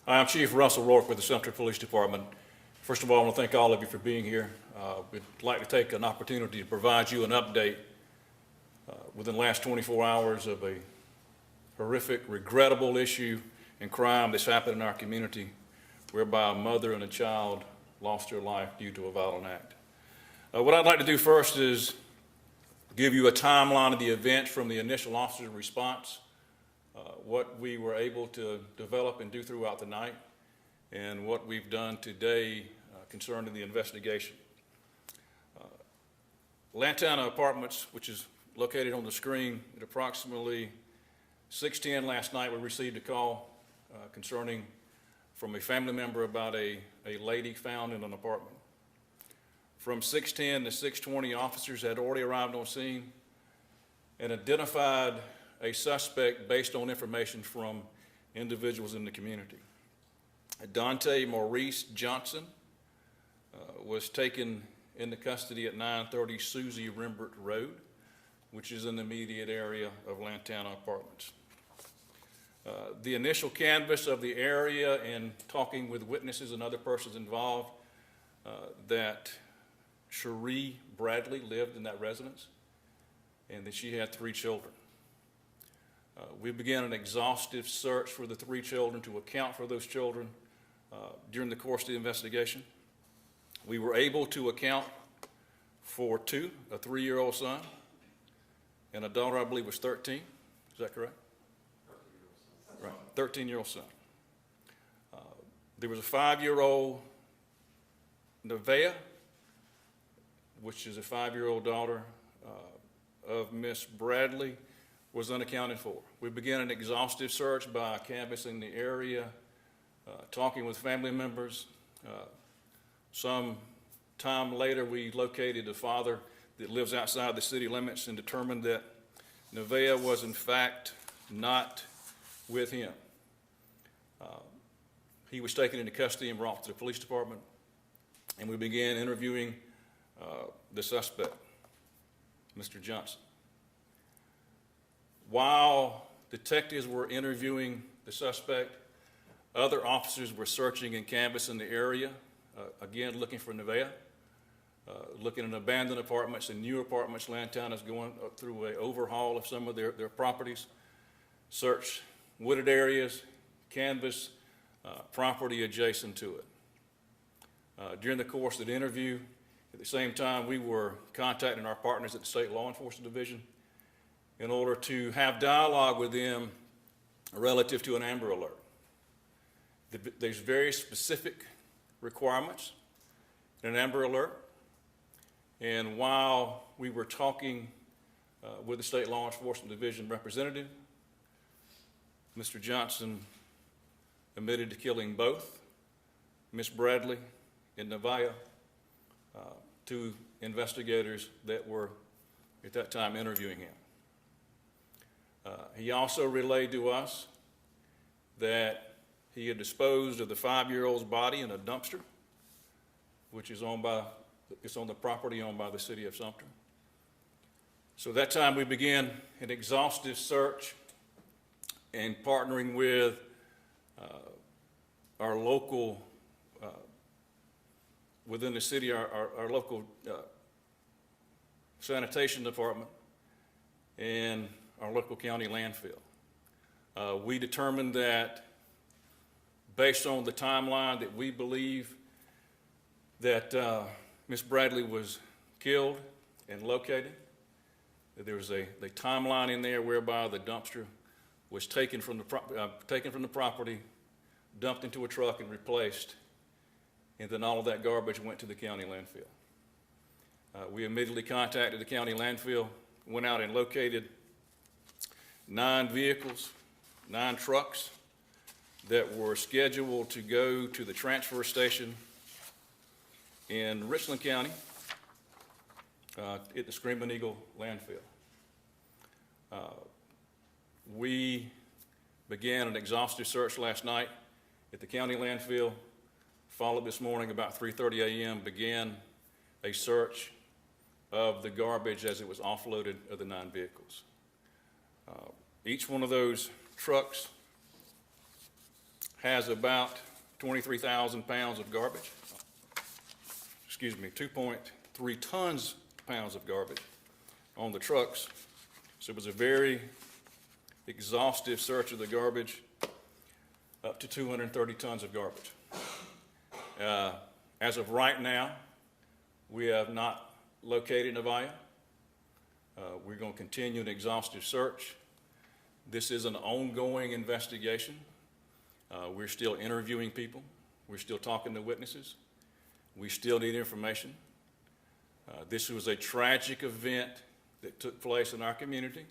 Hi, I'm Chief Russell Rourke with the Sumter Police Department. First of all, I want to thank all of you for being here. We'd like to take an opportunity to provide you an update within the last 24 hours of a horrific, regrettable issue and crime that's happened in our community, whereby a mother and a child lost their life due to a violent act. What I'd like to do first is give you a timeline of the events from the initial officer's response, what we were able to develop and do throughout the night, and what we've done today concerning the investigation. Lantana Apartments, which is located on the screen, at approximately 6:10 last night, we received a call concerning from a family member about a lady found in an apartment. From 6:10 to 6:20, officers had already arrived on scene and identified a suspect based on information from individuals in the community. Dante Maurice Johnson was taken into custody at 930 Susie Rembert Road, which is in the immediate area of Lantana Apartments. The initial canvass of the area and talking with witnesses and other persons involved that Cherie Bradley lived in that residence and that she had 3 children. We began an exhaustive search for the 3 children to account for those children during the course of the investigation. We were able to account for 2, a 3-year-old son and a daughter, I believe, was 13. Is that correct? 13-year-old son. Right, 13-year-old son. There was a 5-year-old Nevaeh, which is a 5-year-old daughter of Miss Bradley, was unaccounted for. We began an exhaustive search by canvassing the area, talking with family members. Some time later, we located a father that lives outside the city limits and determined that Nevaeh was in fact not with him. He was taken into custody and brought to the police department, and we began interviewing the suspect, Mr. Johnson. While detectives were interviewing the suspect, other officers were searching and canvassing the area, again looking for Nevaeh, looking in abandoned apartments and new apartments. Lantana's going through an overhaul of some of their properties, search wooded areas, canvass property adjacent to it. During the course of the interview, at the same time, we were contacting our partners at the State Law Enforcement Division in order to have dialogue with them relative to an Amber Alert. There's very specific requirements in an Amber Alert, and while we were talking with the State Law Enforcement Division representative, Mr. Johnson admitted to killing both Miss Bradley and Nevaeh, 2 investigators that were at that time interviewing him. He also relayed to us that he had disposed of the 5-year-old's body in a dumpster, which is on the property owned by the city of Sumter. So at that time we began an exhaustive search and partnering with our local, within the city, our local sanitation department and our local county landfill. We determined that based on the timeline that we believe that Ms. Bradley was killed and located, that there was a timeline in there whereby the dumpster was taken from the property, dumped into a truck and replaced, and then all of that garbage went to the county landfill. We immediately contacted the county landfill, went out and located 9 vehicles, 9 trucks that were scheduled to go to the transfer station in Richland County at the Screaming Eagle landfill. We began an exhaustive search last night at the county landfill, followed this morning about 3:30 a.m., began a search of the garbage as it was offloaded of the 9 vehicles. Each one of those trucks has about 23,000 pounds of garbage. Excuse me, 2.3 pounds of garbage on the trucks. So it was a very exhaustive search of the garbage, up to 230 tons of garbage. As of right now, we have not located Nevaeh. We're going to continue an exhaustive search. This is an ongoing investigation. We're still interviewing people. We're still talking to witnesses. We still need information. This was a tragic event that took place in our community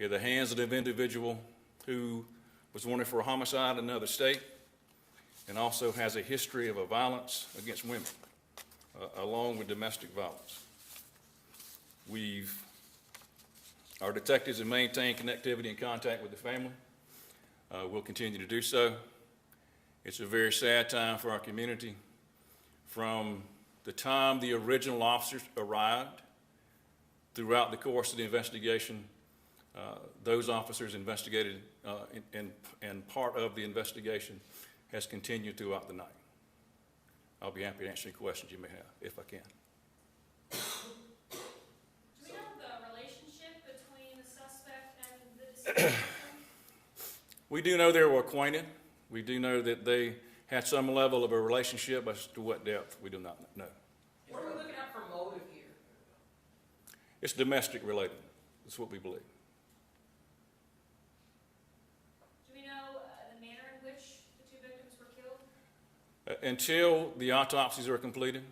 at the hands of an individual who was wanted for a homicide in another state and also has a history of violence against women, along with domestic violence. Our detectives have maintained connectivity and contact with the family. We'll continue to do so. It's a very sad time for our community. From the time the original officers arrived, throughout the course of the investigation, those officers investigated, and part of the investigation has continued throughout the night. I'll be happy to answer any questions you may have, if I can. Do we know the relationship between the suspect and the deceased? We do know they were acquainted. We do know that they had some level of a relationship. As to what depth, we do not know. What are we looking at for motive here? It's domestic related. That's what we believe. Do we know the manner in which the two victims were killed? Until the autopsies are completed,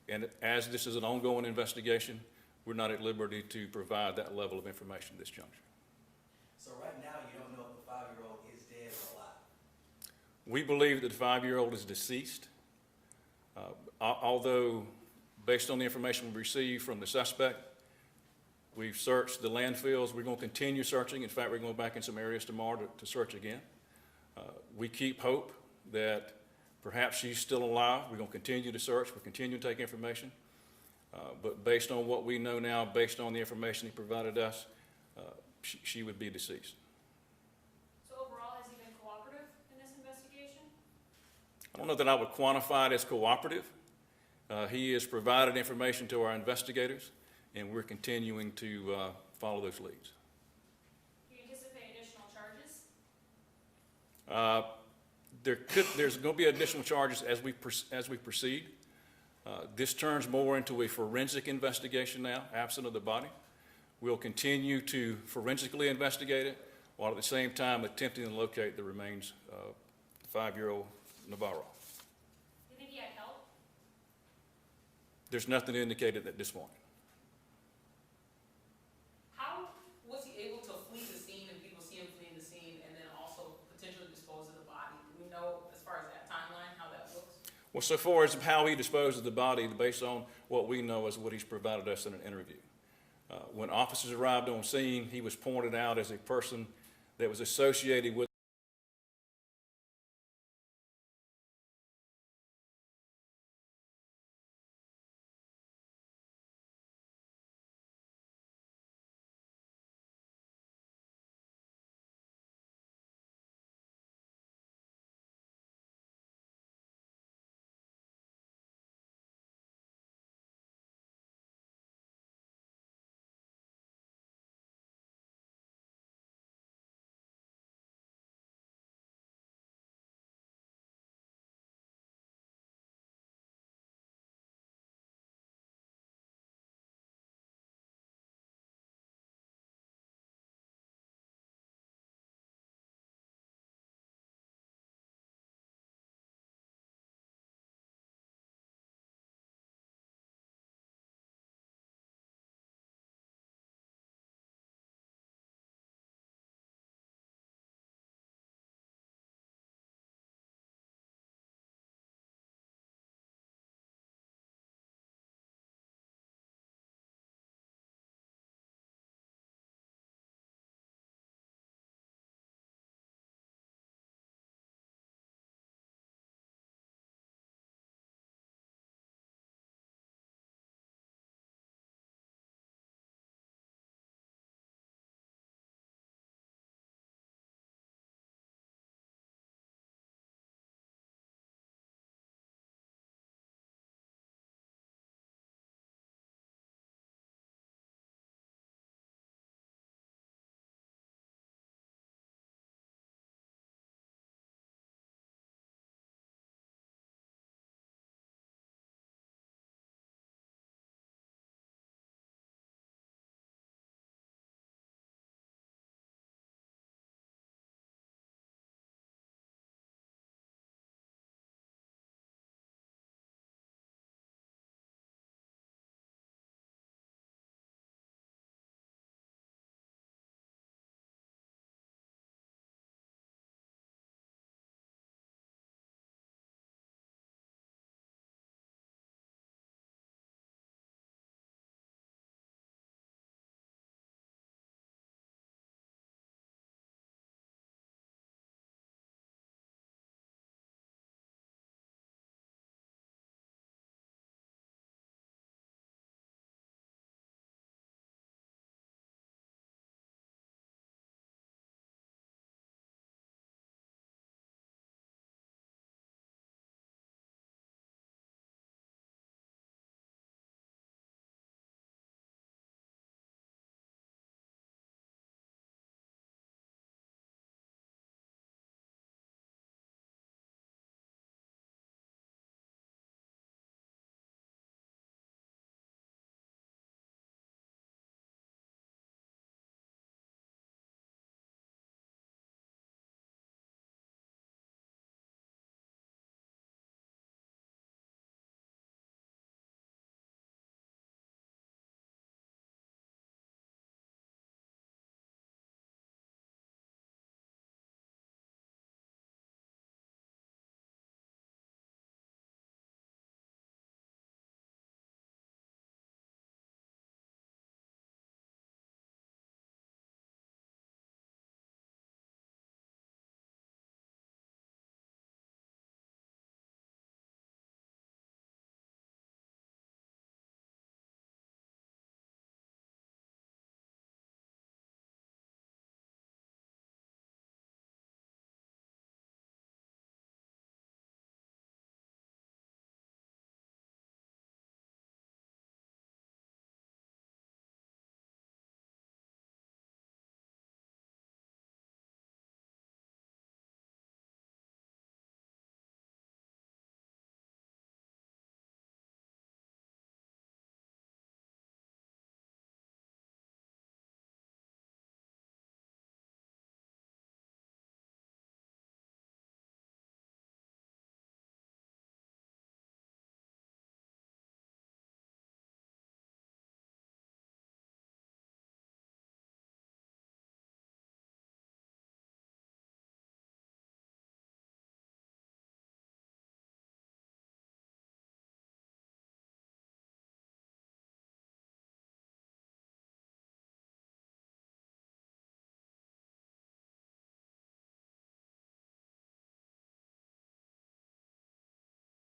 and as this is an ongoing investigation, we're not at liberty to provide that level of information at this juncture. So right now, you don't know if the 5-year-old is dead or alive? We believe that the 5-year-old is deceased, although based on the information we received from the suspect, we've searched the landfills. We're going to continue searching. In fact, we're going back in some areas tomorrow to search again. We keep hope that perhaps she's still alive. We're going to continue to search. We'll continue to take information. But based on what we know now, based on the information he provided us, she would be deceased. So overall, has he been cooperative in this investigation? I don't know that I would quantify it as cooperative. He has provided information to our investigators, and we're continuing to follow those leads. Do you anticipate additional charges? There's going to be additional charges as we proceed. This turns more into a forensic investigation now, absent of the body. We'll continue to forensically investigate it, while at the same time attempting to locate the remains of 5-year-old Nevaeh. Do you think he had help? There's nothing indicated at this point. How was he able to flee the scene and people see him fleeing the scene and then also potentially dispose of the body? Do we know, as far as that timeline, how that looks? Well, so far as how he disposed of the body, based on what we know is what he's provided us in an interview. When officers arrived on scene, he was pointed out as a person that was associated with